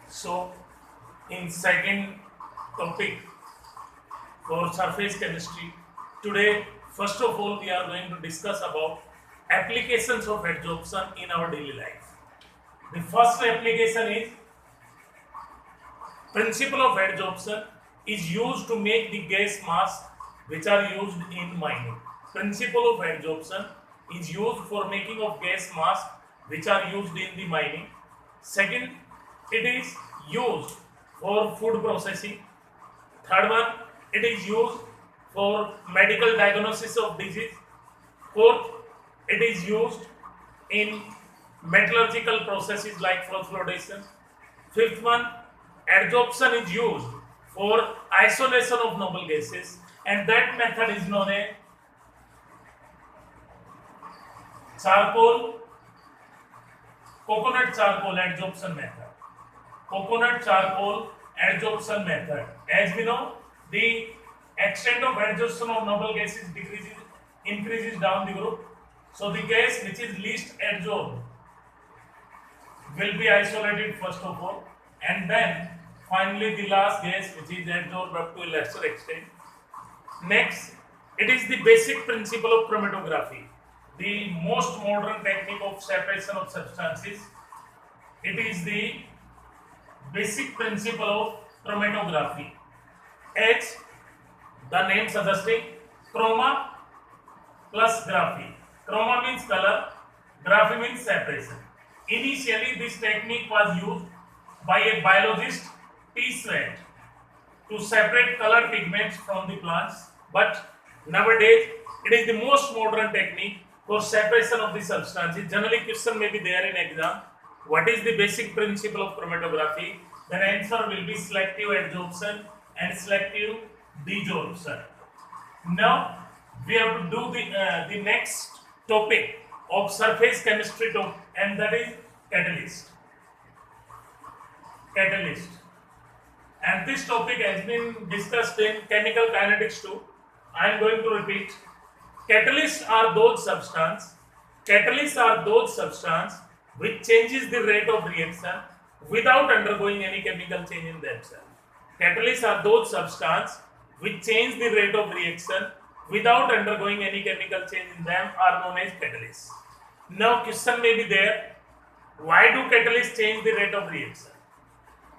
So, in second topic for surface chemistry, today, first of all, we are going to discuss about applications of adsorption in our daily life. The first application is principle of adsorption is used to make the gas mask which are used in mining. Principle of adsorption is used for making of gas mask which are used in the mining. Second, it is used for food processing. Third one, it is used for medical diagnosis of disease. Fourth, it is used in metallurgical processes like flotation. Fifth one, adsorption is used for isolation of noble gases, and that method is known as coconut charcoal adsorption method. Coconut charcoal adsorption method. As we know, the extent of adsorption of noble gases increases down the group. So the gas which is least adsorbed will be isolated first of all, and then finally the last gas which is adsorbed up to a lesser extent. Next, it is the basic principle of chromatography, the most modern technique of separation of substances. It is the basic principle of chromatography. H, the name suggesting, chroma plus graphy. Chroma means color, graphy means separation. Initially, this technique was used by a biologist, T. Sweat, to separate colored pigments from the plants, but nowadays it is the most modern technique for separation of the substances. Generally, question may be there in exam. What is the basic principle of chromatography? Then answer will be selective adsorption and selective desorption. Now we have to do the next topic of surface chemistry and that is catalyst. Catalyst. And this topic has been discussed in chemical kinetics too. I am going to repeat. Catalysts are those substances which changes the rate of reaction without undergoing any chemical change in themselves. Catalysts are those substances which change the rate of reaction without undergoing any chemical change in them are known as catalysts. Now question may be there, why do catalysts change the rate of reaction?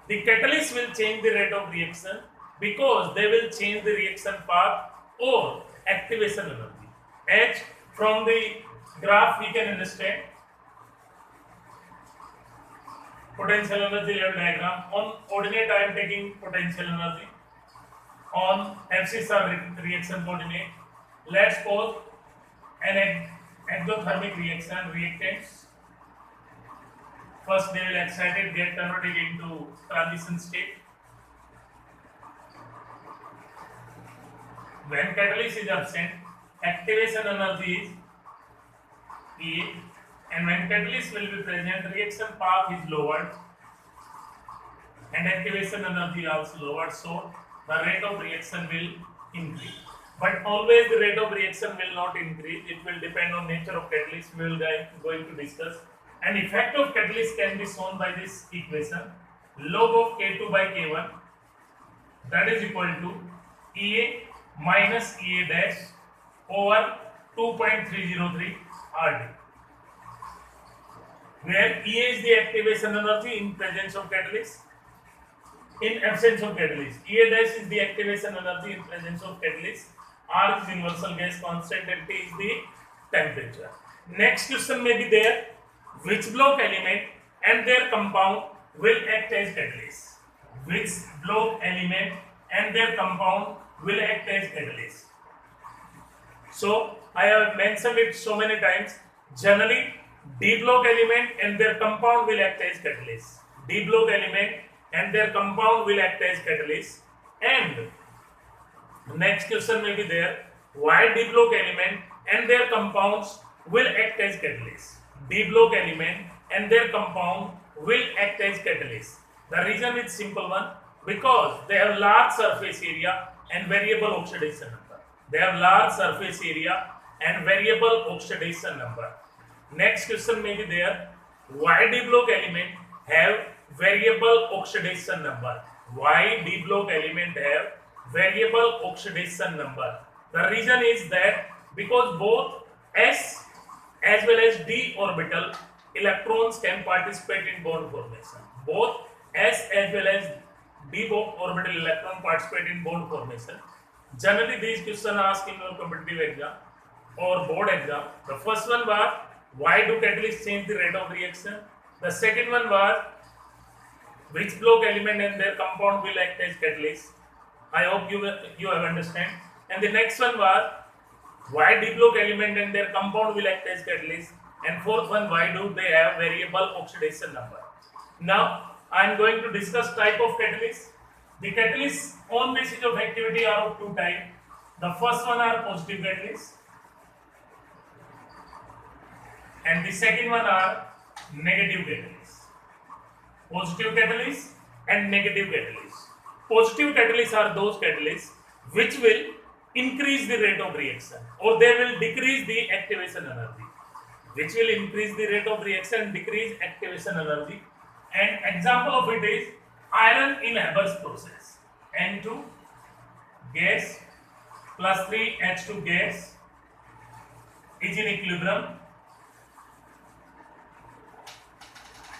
The catalyst will change the rate of reaction because they will change the reaction path or activation energy. H, from the graph we can understand potential energy level diagram. On coordinate I am taking potential energy. On axis are reaction coordinate. Let's suppose an exothermic reaction, reactants. First they will excited, get converted into transition state. When catalyst is absent, activation energy is E, and when catalyst will be present, reaction path is lowered and activation energy also lowered, so the rate of reaction will increase. But always the rate of reaction will not increase, it will depend on nature of catalyst. We will going to discuss. An effect of catalyst can be shown by this equation, log of K2 by K1, that is equal to EA minus EA dash over 2.303 RD, where EA is the activation energy in presence of catalyst. In absence of catalyst, EA dash is the activation energy in presence of catalyst. R is universal gas constant and T is the temperature. Next question may be there, which block element and their compound will act as catalyst? Which block element and their compound will act as catalyst? So I have mentioned it so many times. Generally, D block element and their compound will act as catalyst. D block element and their compound will act as catalyst. And next question may be there, why D block element and their compounds will act as catalyst? D block element and their compound will act as catalyst. The reason is simple one, because they have large surface area and variable oxidation number. They have large surface area and variable oxidation number. Next question may be there, why D block element have variable oxidation number. Why d block element have variable oxidation number? The reason is that because both s as well as d orbital electrons can participate in bond formation. Both s as well as d orbital electron participate in bond formation. Generally, these questions are asked in your competitive exam or board exam. The first one was, why do catalysts change the rate of reaction? The second one was, which block element and their compound will act as catalyst? I hope you have understand. And the next one was, why d block element and their compound will act as catalyst? And fourth one, why do they have variable oxidation number? Now I am going to discuss type of catalyst. The catalysts on basis of activity are of two types. The first one are positive catalysts, and the second one are negative catalysts. Positive catalysts and negative catalysts. Positive catalysts are those catalysts which will increase the rate of reaction, or they will decrease the activation energy. Which will increase the rate of reaction and decrease activation energy. An example of it is iron in Haber's process. N2 gas plus 3H2 gas is in equilibrium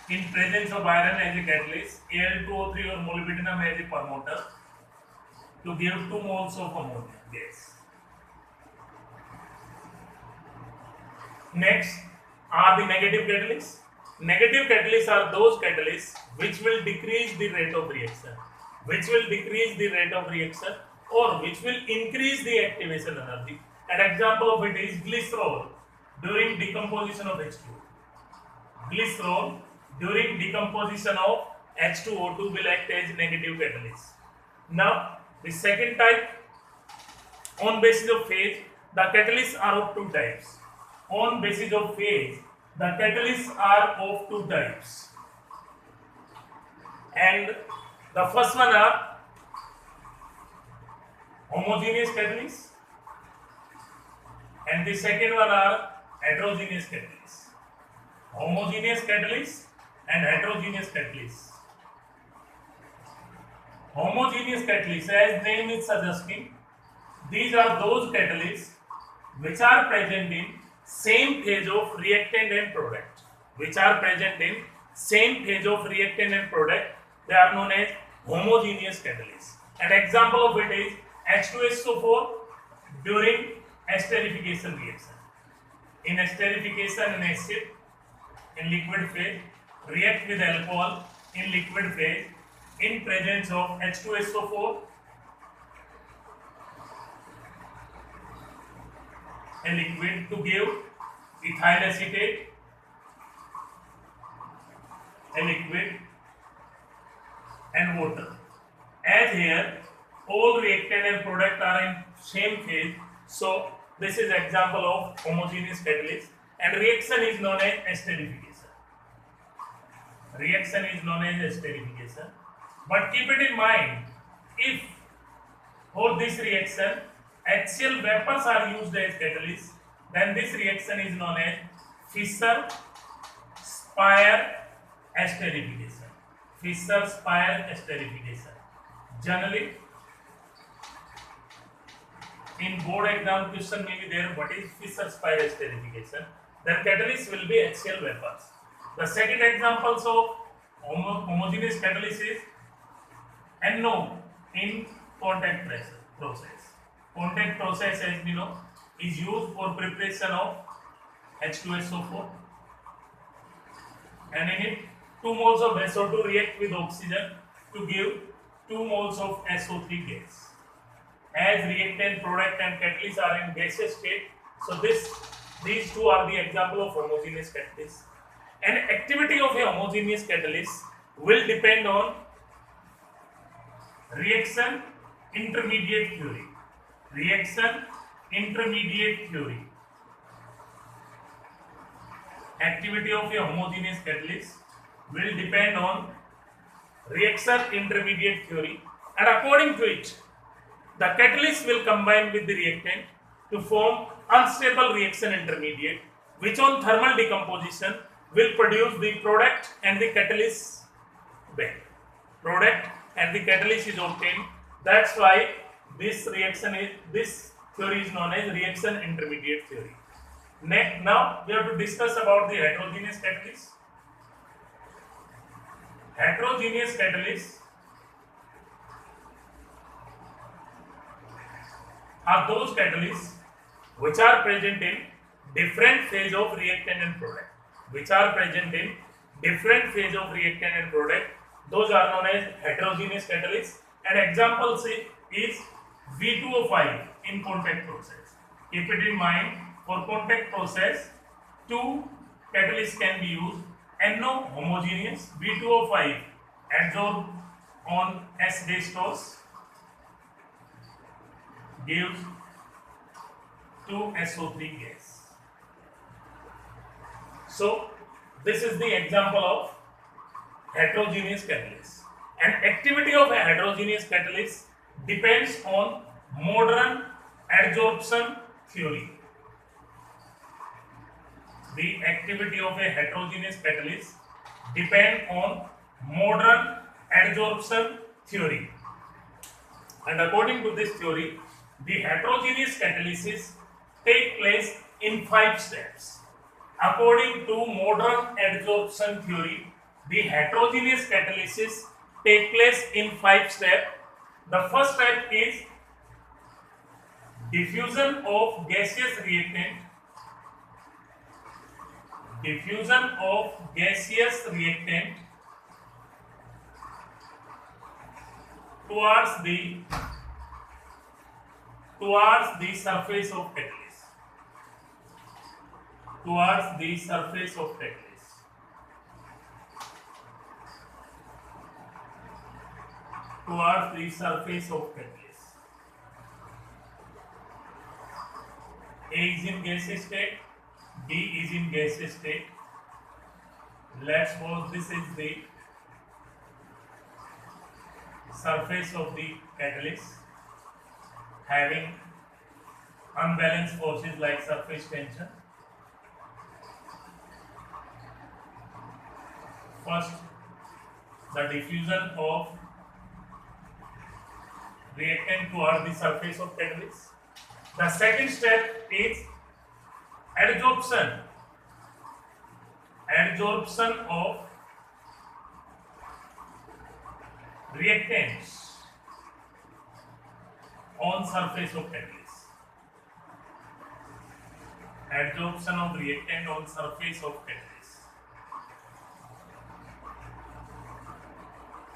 in presence of iron as a catalyst, Al2O3 or molybdenum as a promoter to give 2 moles of ammonia gas. Next are the negative catalysts. Negative catalysts are those catalysts which will decrease the rate of reaction, or which will increase the activation energy. An example of it is glycerol during decomposition of H2O. Glycerol during decomposition of H2O2 will act as negative catalyst. Now, the second type, on basis of phase, the catalysts are of two types. On basis of phase, the catalysts are of two types, and the first one are homogeneous catalysts, and the second one are heterogeneous catalysts. Homogeneous catalysts and heterogeneous catalysts. Homogeneous catalysts, as name is suggesting, these are those catalysts which are present in same phase of reactant and product. They are known as homogeneous catalysts. An example of it is H2SO4 during esterification reaction. In esterification, an acid in liquid phase react with alcohol in liquid phase in presence of H2SO4 a liquid to give ethyl acetate, a liquid, and water. As here all reactant and product are in same phase, so this is example of homogeneous catalyst, and reaction is known as esterification. But keep it in mind, if for this reaction HCl vapors are used as catalyst, then this reaction is known as Fischer-Spire esterification. Generally, in board exam question may be there, what is Fischer-Spire esterification? Then catalyst will be HCl vapors. The second examples of homogeneous catalyst is NO in contact process. Contact process, as we know, is used for preparation of H2SO4, and in it 2 moles of SO2 react with oxygen to give 2 moles of SO3 gas. As reactant, product and catalyst are in gaseous state, so these two are the example of homogeneous catalyst. And activity of a homogeneous catalyst will depend on reaction intermediate theory. Activity of a homogeneous catalyst will depend on reaction intermediate theory, and according to it, the catalyst will combine with the reactant to form unstable reaction intermediate, which on thermal decomposition will produce the product and the catalyst product and the catalyst is obtained. That's why this theory is known as reaction intermediate theory. Next, now we have to discuss about the heterogeneous catalyst. Heterogeneous catalysts are those catalysts which are present in different phase of reactant and product. Which are present in different phase of reactant and product. Those are known as heterogeneous catalysts. An example is V2O5 in contact process. Keep it in mind, for contact process, two catalysts can be used. NO homogeneous V2O5 adsorbed on S-destose gives 2SO3 gas. So this is the example of heterogeneous catalyst. And activity of a heterogeneous catalyst depends on modern adsorption theory. The activity of a heterogeneous catalyst depends on modern adsorption theory. And according to this theory, the heterogeneous catalysis take place in 5 steps. According to modern adsorption theory, the heterogeneous catalysis take place in 5 steps. The first step is diffusion of gaseous reactant. Diffusion of gaseous reactant towards the surface of catalyst. Towards the surface of catalyst. Towards the surface of catalyst. A is in gaseous state, B is in gaseous state. Let's suppose this is the surface of the catalyst having unbalanced forces like surface tension. First, the diffusion of reactant toward the surface of catalyst. The second step is adsorption. Adsorption of reactants on surface of catalyst. Adsorption of reactant on surface of catalyst.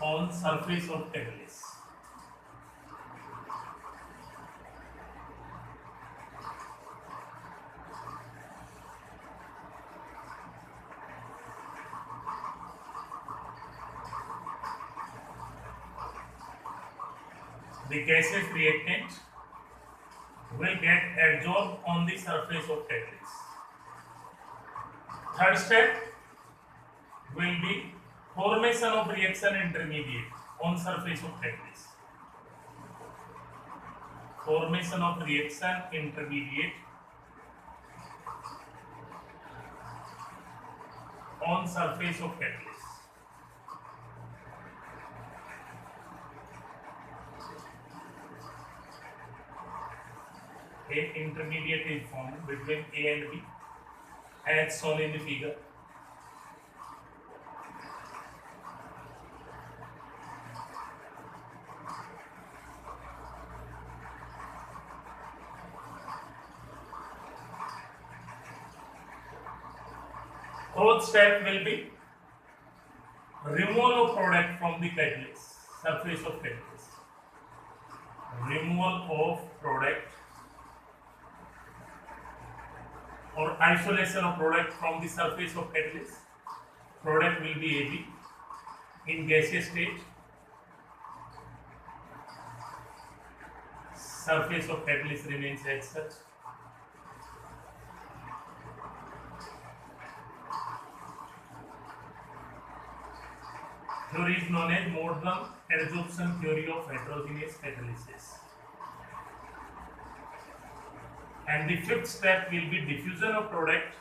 On surface of catalyst. The gaseous reactant will get adsorbed on the surface of catalyst. Third step will be formation of reaction intermediate on surface of catalyst. Formation of reaction intermediate on surface of catalyst. A intermediate is formed between A and B as shown in the figure. Fourth step will be removal of product from the catalyst, surface of catalyst. Removal of product or isolation of product from the surface of catalyst. Product will be AB in gaseous state. Surface of catalyst remains as such. Theory is known as modern adsorption theory of heterogeneous catalysis. And the fifth step will be diffusion of product,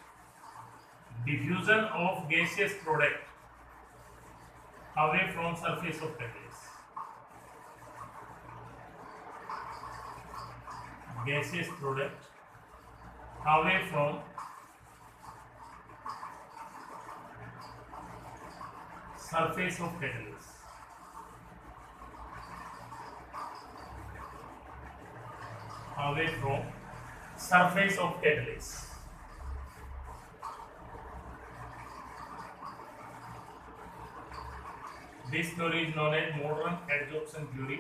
diffusion of gaseous product away from surface of catalyst. Gaseous product away from surface of catalyst. Away from surface of catalyst. This theory is known as modern adsorption theory.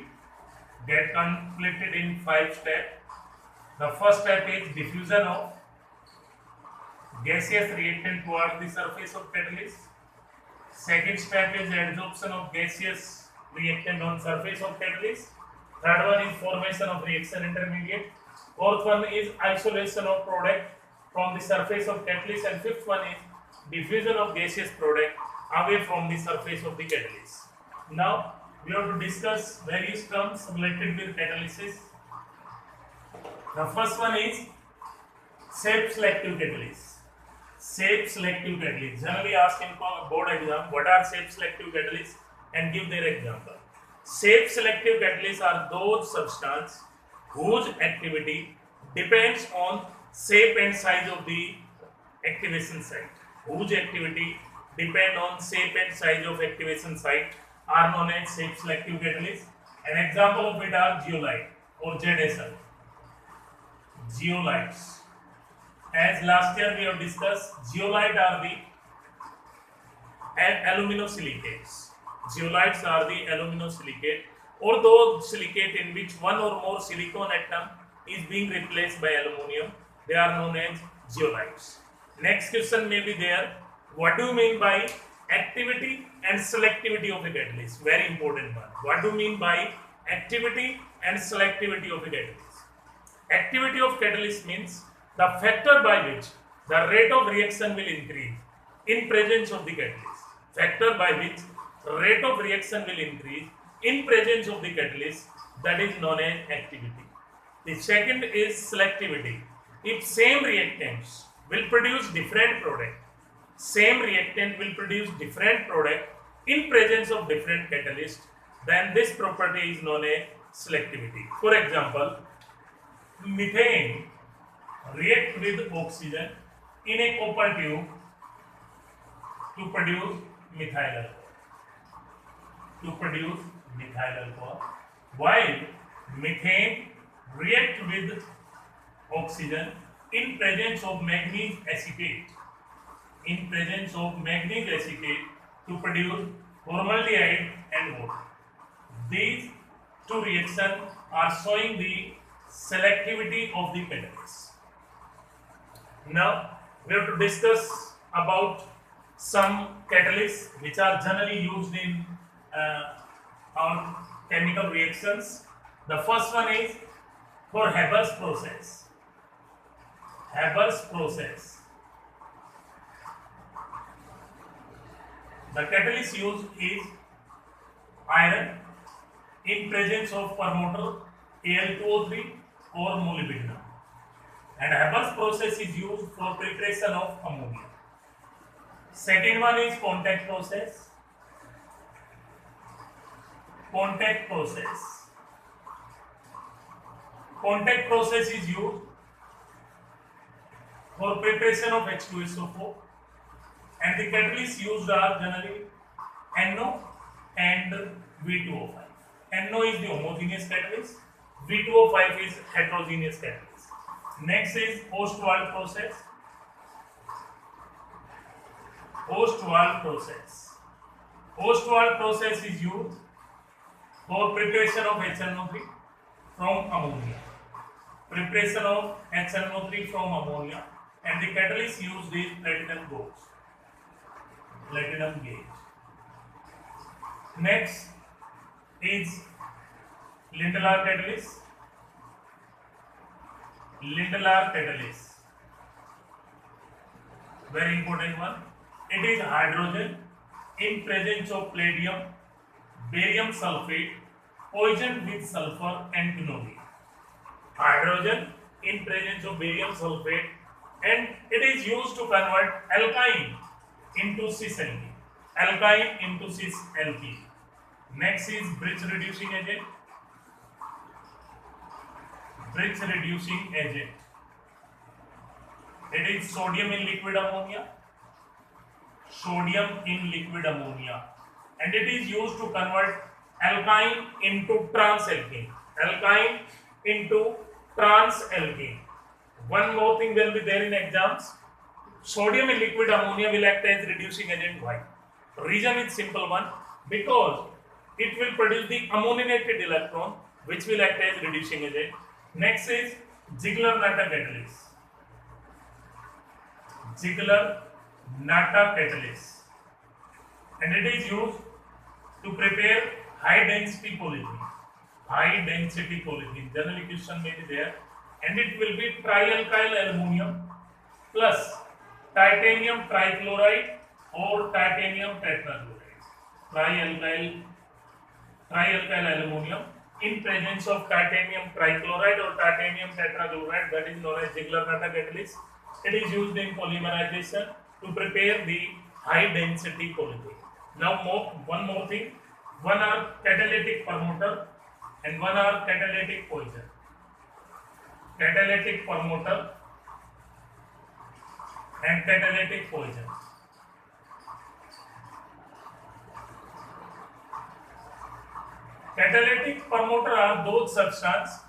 Get completed in 5 steps. The first step is diffusion of gaseous reactant towards the surface of catalyst. Second step is adsorption of gaseous reactant on surface of catalyst. Third one is formation of reaction intermediate. Fourth one is isolation of product from the surface of catalyst, and fifth one is diffusion of gaseous product away from the surface of the catalyst. Now we have to discuss various terms related with catalysis. The first one is shape selective catalyst. Shape selective catalyst. Generally asked in board exam, what are shape selective catalysts, and give their example. Shape selective catalysts are those substances whose activity depends on shape and size of the activation site. Whose activity depend on shape and size of activation site are known as shape selective catalysts. An example of it are zeolite or ZSL. Zeolites. As last year we have discussed, zeolite are the aluminosilicates. Zeolites are the aluminosilicate, or those silicate in which one or more silicon atom is being replaced by aluminium. They are known as zeolites. Next question may be there. What do you mean by activity and selectivity of the catalyst? Very important one. What do you mean by activity and selectivity of the catalyst? Activity of catalyst means the factor by which the rate of reaction will increase in presence of the catalyst. Factor by which rate of reaction will increase in presence of the catalyst, that is known as activity. The second is selectivity. If same reactants will produce different product, same reactant will produce different product in presence of different catalyst, then this property is known as selectivity. For example, methane react with oxygen in a copper tube to produce methyl alcohol. While methane react with oxygen in presence of manganese acetate, to produce formaldehyde and water. These two reactions are showing the selectivity of the catalyst. Now we have to discuss about some catalysts which are generally used in our chemical reactions. The first one is for Haber's process. The catalyst used is iron in presence of promoter Al2O3 or molybdenum, and Haber's process is used for preparation of ammonia. Second one is contact process. Contact process is used for preparation of H2SO4, and the catalysts used are generally NO and V2O5. NO is the homogeneous catalyst, V2O5 is heterogeneous catalyst. Next is post-Wald process. Post-Wald process is used for preparation of HNO3 from ammonia. And the catalyst used is platinum gauge. Next is Lindelar catalyst. Very important one. It is hydrogen in presence of palladium, barium sulfate, poisoned with sulfur and quinone. Hydrogen in presence of barium sulfate, and it is used to convert alkyne into cis-alkene. alkyne into cis alkene. Next is Briggs reducing agent. Briggs reducing agent. It is sodium in liquid ammonia. Sodium in liquid ammonia, and it is used to convert alkyne into transalkane. Alkyne into transalkane. One more thing will be there in exams. Sodium in liquid ammonia will act as reducing agent. Why? Reason is simple one, because it will produce the ammoniated electron, which will act as reducing agent. Next is Ziegler-Natta catalyst. Ziegler-Natta catalyst, and it is used to prepare high density polyethylene. High density polyethylene. Generally question may be there, and it will be trialkyl aluminum plus titanium trichloride or titanium tetrachloride. Trialkyl aluminum in presence of titanium trichloride or titanium tetrachloride, that is known as Ziegler-Natta catalyst. It is used in polymerization to prepare the high density polyethylene. Now one more thing, one are catalytic promoter and one are catalytic poison. Catalytic promoter and catalytic poison. Catalytic promoter are those substances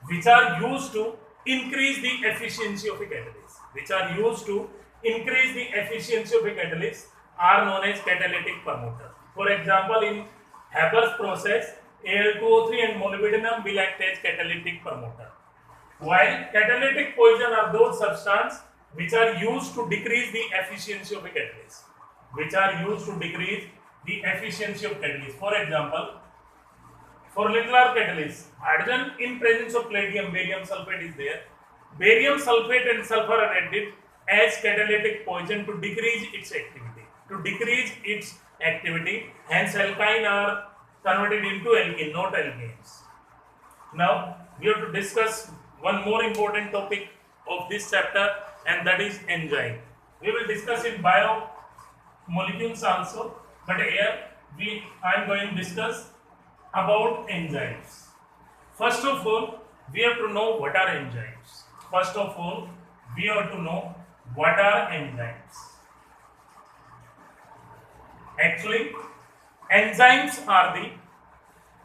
which are used to increase the efficiency of a catalyst. Which are used to increase the efficiency of a catalyst are known as catalytic promoter. For example, in Haber's process, Al2O3 and molybdenum will act as catalytic promoter. While catalytic poison are those substances which are used to decrease the efficiency of a catalyst. Which are used to decrease the efficiency of catalyst. For example, for linear catalyst, hydrogen in presence of palladium, barium sulfate is there. Barium sulfate and sulfur are added as catalytic poison to decrease its activity. Hence, alkyne are converted into alkene, not alkanes. Now, we have to discuss one more important topic of this chapter, and that is enzyme. We will discuss in biomolecules also, but here I am going to discuss about enzymes. First of all, we have to know what are enzymes. Actually, enzymes are the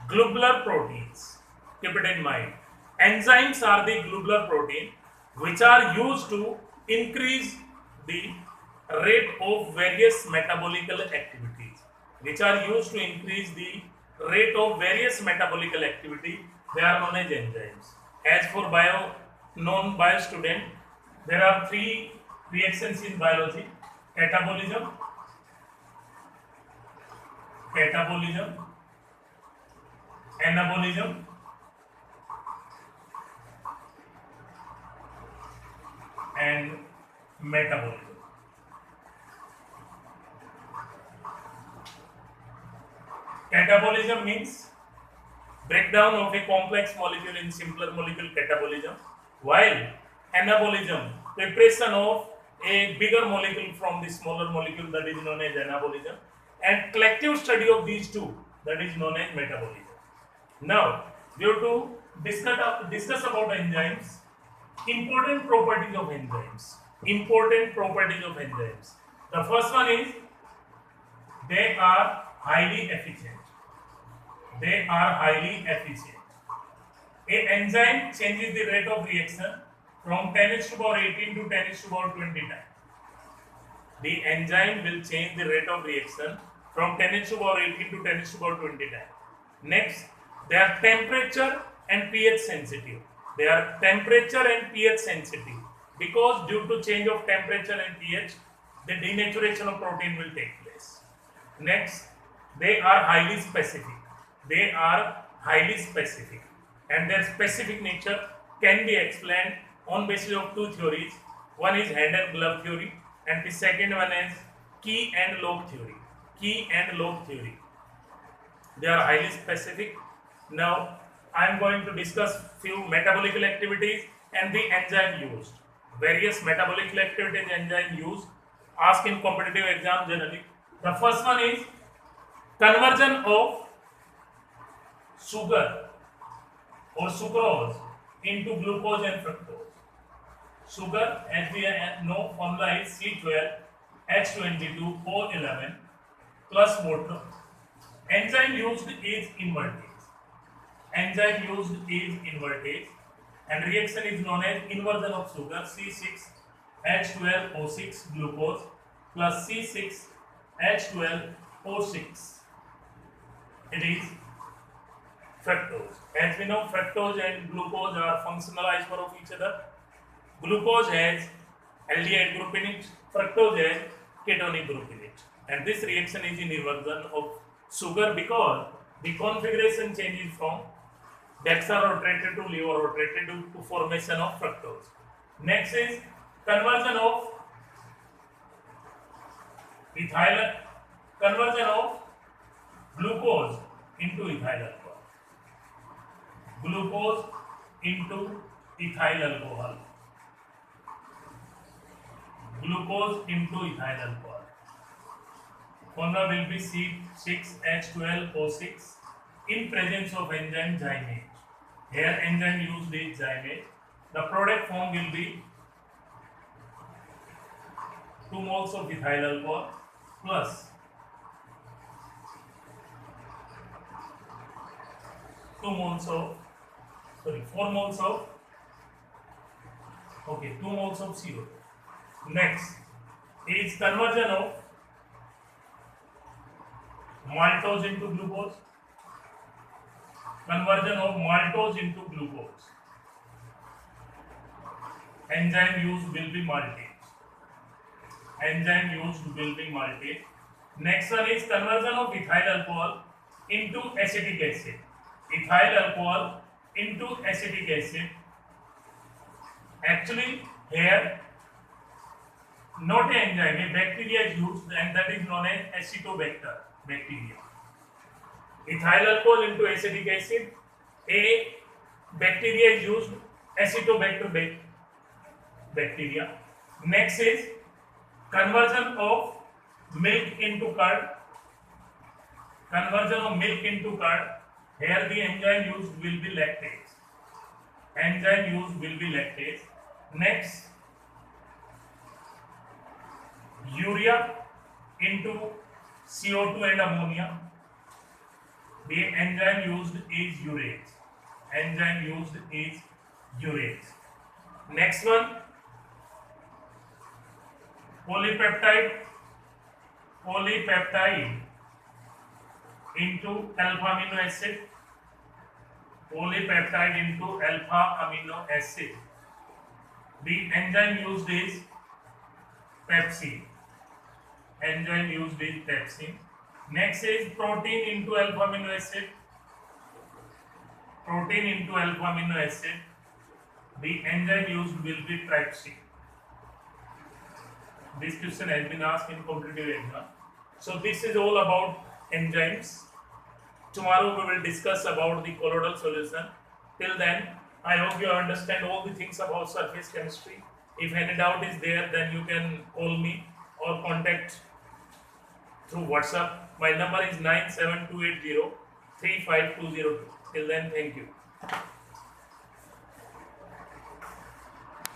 globular proteins. Keep it in mind. Enzymes are the globular protein which are used to increase the rate of various metabolic activities. They are known as enzymes. As for non-bio student, there are three reactions in biology: catabolism, anabolism, and metabolism. Catabolism means breakdown of a complex molecule in simpler molecule, catabolism, while anabolism, preparation of a bigger molecule from the smaller molecule, that is known as anabolism, and collective study of these two, that is known as metabolism. Now, we have to discuss about enzymes. Important properties of enzymes. The first one is they are highly efficient. A enzyme changes the rate of reaction from 10⁻18 to 10⁻20 times. The enzyme will change the rate of reaction from 10⁻18 to 10⁻20 times. Next, they are temperature and pH sensitive. Because due to change of temperature and pH, the denaturation of protein will take place. Next, they are highly specific. And their specific nature can be explained on basis of two theories. One is hand and glove theory, and the second one is key and log theory. They are highly specific. Now, I am going to discuss few metabolic activities and the enzyme used. Various metabolic activities enzyme used, asked in competitive exam generally. The first one is conversion of sugar or sucrose into glucose and fructose. Sugar, as we know, formula is C12H22O11 plus water. Enzyme used is invertase. Enzyme used is invertase, and reaction is known as inversion of sugar C6H12O6 glucose plus C6H12O6. It is fructose. As we know, fructose and glucose are functional isomer of each other. Glucose has aldehyde group in it, fructose has ketonic group in it. And this reaction is in inversion of sugar because the configuration changes from dextrorotated to levoroterated to formation of fructose. Next is conversion of glucose into ethyl alcohol. Glucose into ethyl alcohol. Glucose into ethyl alcohol. Formula will be C6H12O6 in presence of enzyme zymase. Here enzyme used is zymase. The product form will be 2 moles of ethyl alcohol plus 4 moles of CO2. Next is conversion of maltose into glucose. Conversion of maltose into glucose. Enzyme used will be maltase. Next one is conversion of ethyl alcohol into acetic acid. Ethyl alcohol into acetic acid. Actually, here not an enzyme, a bacteria is used, and that is known as acetobacter bacteria. Ethyl alcohol into acetic acid, a bacteria is used, acetobacter bacteria. Next is conversion of milk into curd. Here the enzyme used will be lactase. Next, urea into CO2 and ammonia. The enzyme used is urease. Next one, polypeptide into alpha amino acid. The enzyme used is pepsin. Next is protein into alpha amino acid. The enzyme used will be trypsin. This question has been asked in competitive exam. So this is all about enzymes. Tomorrow we will discuss about the colloidal solution. Till then, I hope you understand all the things about surface chemistry. If any doubt is there, then you can call me or contact through WhatsApp. My number is 97280 35202. Till then, thank you.